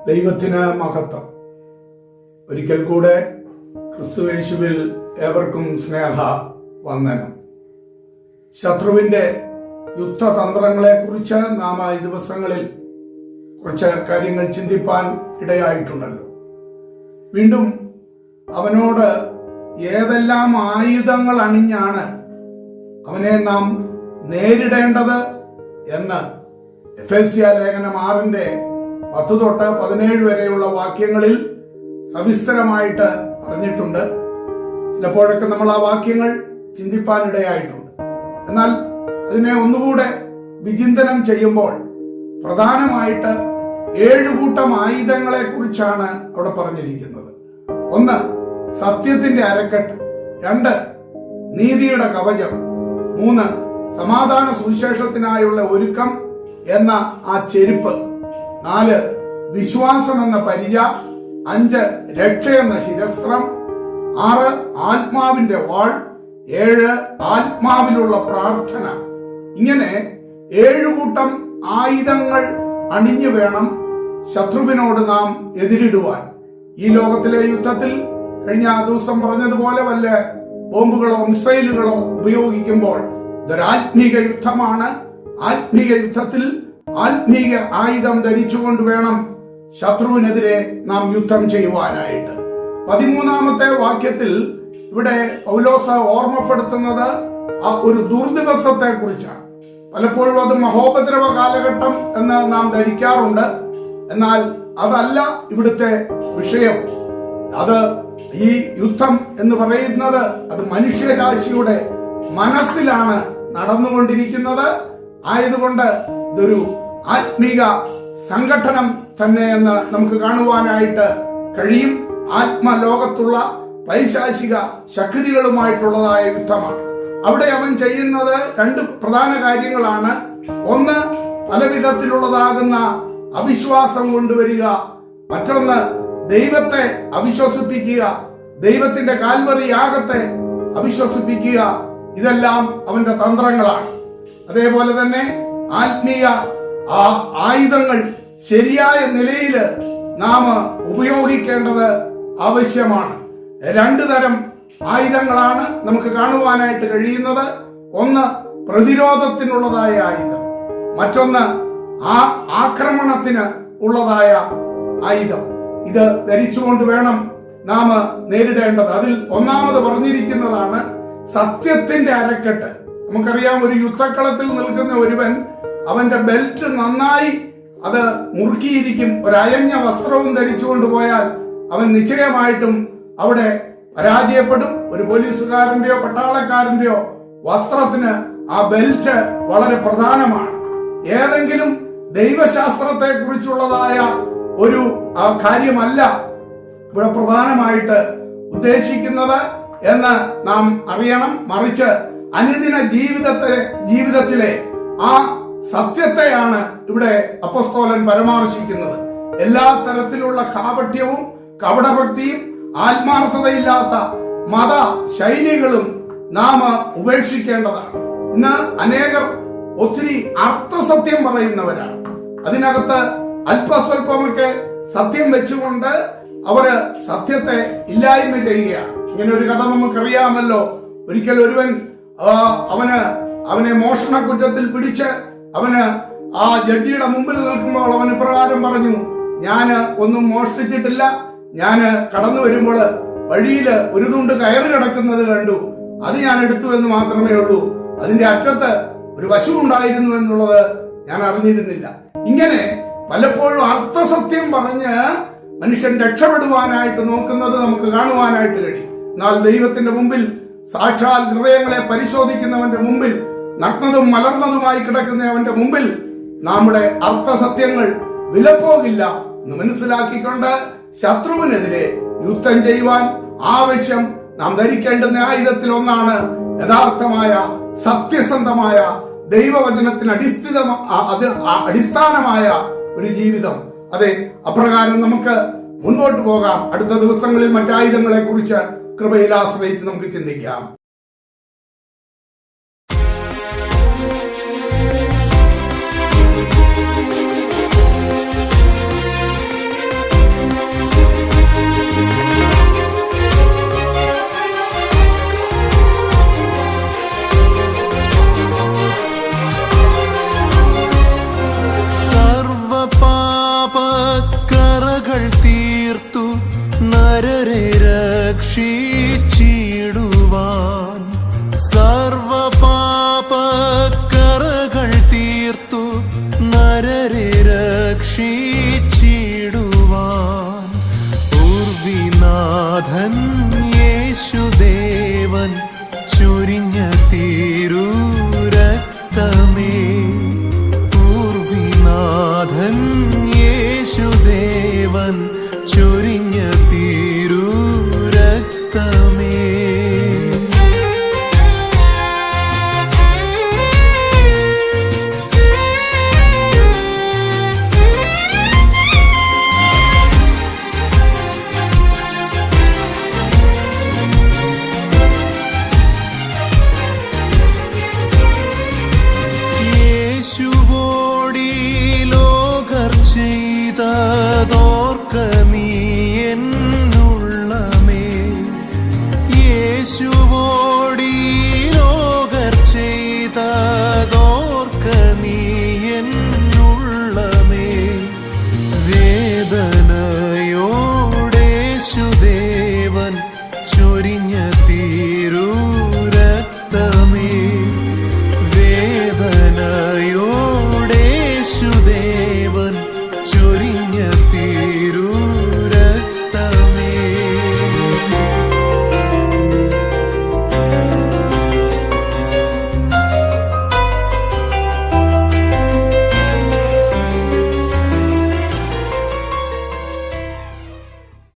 ദൈവത്തിന് മഹത്വം. ഒരിക്കൽ കൂടെ ക്രിസ്തുയേശുവിൽ ഏവർക്കും സ്നേഹ വന്ദനം. ശത്രുവിന്റെ യുദ്ധതന്ത്രങ്ങളെ കുറിച്ച് നാം ഈ ദിവസങ്ങളിൽ കുറച്ച് കാര്യങ്ങൾ ചിന്തിപ്പാൻ ഇടയായിട്ടുണ്ടല്ലോ. വീണ്ടും അവനോട് ഏതെല്ലാം ആയുധങ്ങൾ അണിഞ്ഞാണ് അവനെ നാം നേരിടേണ്ടത് എന്ന് എഫേസ്യ ലേഖനം 6:10-17 വരെയുള്ള വാക്യങ്ങളിൽ സവിസ്തരമായിട്ട് പറഞ്ഞിട്ടുണ്ട്. ചിലപ്പോഴൊക്കെ നമ്മൾ ആ വാക്യങ്ങൾ ചിന്തിപ്പാനിടയായിട്ടുണ്ട്. എന്നാൽ അതിനെ ഒന്നുകൂടെ വിചിന്തനം ചെയ്യുമ്പോൾ പ്രധാനമായിട്ട് 7 കൂട്ടം ആയുധങ്ങളെ കുറിച്ചാണ് അവിടെ പറഞ്ഞിരിക്കുന്നത്. 1, സത്യത്തിന്റെ അരക്കെട്ട്. 2, നീതിയുടെ കവചം. 3, സമാധാന സുവിശേഷത്തിനായുള്ള ഒരുക്കം എന്ന ആ ചെരുപ്പ്. 4, വിശ്വാസം എന്ന പരിച. 5, രക്ഷ എന്ന ശിരസ്ത്രം. 6, ആത്മാവിന്റെ വാൾ. 7, ആത്മാവിലുള്ള പ്രാർത്ഥന. ഇങ്ങനെ 7 കൂട്ടം ആയുധങ്ങൾ അണിഞ്ഞു വേണം ശത്രുവിനോട് നാം എതിരിടുവാൻ. ഈ ലോകത്തിലെ യുദ്ധത്തിൽ കഴിഞ്ഞ ദിവസം പറഞ്ഞതുപോലെ വല്ല ബോംബുകളോ മിസൈലുകളോ ഉപയോഗിക്കുമ്പോൾ ഇതൊരാത്മീക യുദ്ധമാണ്. ആത്മീക യുദ്ധത്തിൽ ആത്മീക ആയുധം ധരിച്ചുകൊണ്ട് വേണം ശത്രുവിനെതിരെ നാം യുദ്ധം ചെയ്യുവാനായിട്ട്. 13-ാമത്തെ വാക്യത്തിൽ ഇവിടെ പൗലോസ് ഓർമ്മപ്പെടുത്തുന്നത് ആ ഒരു ദുർദിവസത്തെ കുറിച്ചാണ്. പലപ്പോഴും അത് മഹോപദ്രവ കാലഘട്ടം എന്ന് നാം ധരിക്കാറുണ്ട്. എന്നാൽ അതല്ല ഇവിടുത്തെ വിഷയം. അത് ഈ യുദ്ധം എന്ന് പറയുന്നത് അത് മനുഷ്യരാശിയുടെ മനസ്സിലാണ് നടന്നുകൊണ്ടിരിക്കുന്നത്. ആയതുകൊണ്ട് ഇതൊരു ആത്മീക സംഘടനം തന്നെ എന്ന് നമുക്ക് കാണുവാനായിട്ട് കഴിയും. ആത്മലോകത്തുള്ള പൈശാചിക ശക്തികളുമായിട്ടുള്ളതായ യുദ്ധമാണ്. അവിടെ അവൻ ചെയ്യുന്നത് 2 പ്രധാന കാര്യങ്ങളാണ്. 1, പലവിധത്തിലുള്ളതാകുന്ന അവിശ്വാസം കൊണ്ടുവരിക. മറ്റൊന്ന്, ദൈവത്തെ അവിശ്വസിപ്പിക്കുക, ദൈവത്തിന്റെ കാൽവറി യാഗത്തെ അവിശ്വസിപ്പിക്കുക. ഇതെല്ലാം അവന്റെ തന്ത്രങ്ങളാണ്. അതേപോലെ തന്നെ ആത്മീയ ആയുധങ്ങൾ ശരിയായ നിലയിൽ നാം ഉപയോഗിക്കേണ്ടത് ആവശ്യമാണ്. 2 തരം ആയുധങ്ങളാണ് നമുക്ക് കാണുവാനായിട്ട് കഴിയുന്നത്. 1, പ്രതിരോധത്തിനുള്ളതായ ആയുധം. മറ്റൊന്ന്, ആക്രമണത്തിന് ഉള്ളതായ ആയുധം. ഇത് ധരിച്ചുകൊണ്ട് വേണം നാം നേരിടേണ്ടത്. അതിൽ 1-ാമത് പറഞ്ഞിരിക്കുന്നതാണ് സത്യത്തിന്റെ അരക്കെട്ട്. നമുക്കറിയാം, ഒരു യുദ്ധക്കളത്തിൽ നിൽക്കുന്ന ഒരുവൻ അവന്റെ ബെൽറ്റ് നന്നായി അത് മുറുക്കിയിരിക്കും. ഒരയഞ്ഞ വസ്ത്രവും ധരിച്ചുകൊണ്ട് പോയാൽ അവൻ നിശ്ചയമായിട്ടും അവിടെ പരാജയപ്പെടും. ഒരു പോലീസുകാരന്റെയോ പട്ടാളക്കാരന്റെയോ വസ്ത്രത്തിന് ആ ബെൽറ്റ് വളരെ പ്രധാനമാണ്. ഏതെങ്കിലും ദൈവശാസ്ത്രത്തെ കുറിച്ചുള്ളതായ ഒരു കാര്യമല്ല ഇവിടെ പ്രധാനമായിട്ട് ഉദ്ദേശിക്കുന്നത് എന്ന് നാം അറിയണം. മറിച്ച് അനുദിന ജീവിതത്തിലെ ആ സത്യത്തെയാണ് ഇവിടെ അപ്പോസ്തലൻ പരാമർശിക്കുന്നത്. എല്ലാ തരത്തിലുള്ള കാപട്യവും കപടഭക്തിയും ആത്മാർത്ഥതയില്ലാത്ത മത ശൈലികളും നാം ഉപേക്ഷിക്കേണ്ടതാണ്. ഇന്ന് അനേകർ ഒത്തിരി അർത്ഥസത്യം പറയുന്നവരാണ്. അതിനകത്ത് അല്പസ്വല്പമൊക്കെ സത്യം വെച്ചുകൊണ്ട് അവര് സത്യത്തെ ഇല്ലായ്മ ചെയ്യുകയാണ്. ഇങ്ങനെ ഒരു കഥ നമുക്കറിയാമല്ലോ. ഒരിക്കൽ ഒരുവൻ അവനെ മോഷണ കുറ്റത്തിൽ പിടിച്ച് അവന് ആ ജഡ്ജിയുടെ മുമ്പിൽ നിൽക്കുമ്പോൾ അവൻ ഇപ്രകാരം പറഞ്ഞു, ഞാന് ഒന്നും മോഷ്ടിച്ചിട്ടില്ല. ഞാന് കടന്നു വരുമ്പോൾ വഴിയിൽ ഒരു തുണ്ട് കയറ് കിടക്കുന്നത് കണ്ടു, അത് ഞാൻ എടുത്തു എന്ന് മാത്രമേ ഉള്ളൂ. അതിന്റെ അറ്റത്ത് ഒരു വശു ഉണ്ടായിരുന്നു എന്നുള്ളത് ഞാൻ അറിഞ്ഞിരുന്നില്ല. ഇങ്ങനെ പലപ്പോഴും അർത്ഥസത്യം പറഞ്ഞ് മനുഷ്യൻ രക്ഷപ്പെടുവാനായിട്ട് നോക്കുന്നത് നമുക്ക് കാണുവാനായിട്ട് കഴിയും. എന്നാൽ ദൈവത്തിന്റെ മുമ്പിൽ, സാക്ഷാൽ ഹൃദയങ്ങളെ പരിശോധിക്കുന്നവന്റെ മുമ്പിൽ, നഗ്നതും മലർന്നതുമായി കിടക്കുന്നവന്റെ മുമ്പിൽ നമ്മുടെ അർത്ഥസത്യങ്ങൾ വിലപ്പോകില്ല എന്ന് മനസ്സിലാക്കിക്കൊണ്ട് ശത്രുവിനെതിരെ യുദ്ധം ചെയ്യുവാൻ ആവശ്യം നാം ധരിക്കേണ്ടുന്ന ആയുധത്തിൽ ഒന്നാണ് യഥാർത്ഥമായ സത്യസന്ധമായ ദൈവവചനത്തിന് അടിസ്ഥാനമായ ഒരു ജീവിതം. അതെ, അപ്രകാരം നമുക്ക് മുൻപോട്ട് പോകാം. അടുത്ത ദിവസങ്ങളിൽ മറ്റായുധങ്ങളെ കുറിച്ച് കൃപയിൽ ആശ്രയിച്ച് നമുക്ക് ചിന്തിക്കാം. രക്ഷിച്ചിടുവാൻ പൂർവിനാഥൻ യേശുദേവൻ ചൊരിഞ്ഞ തിരുരക്തമേ. പൂർവിനാഥൻ യേശുദേവൻ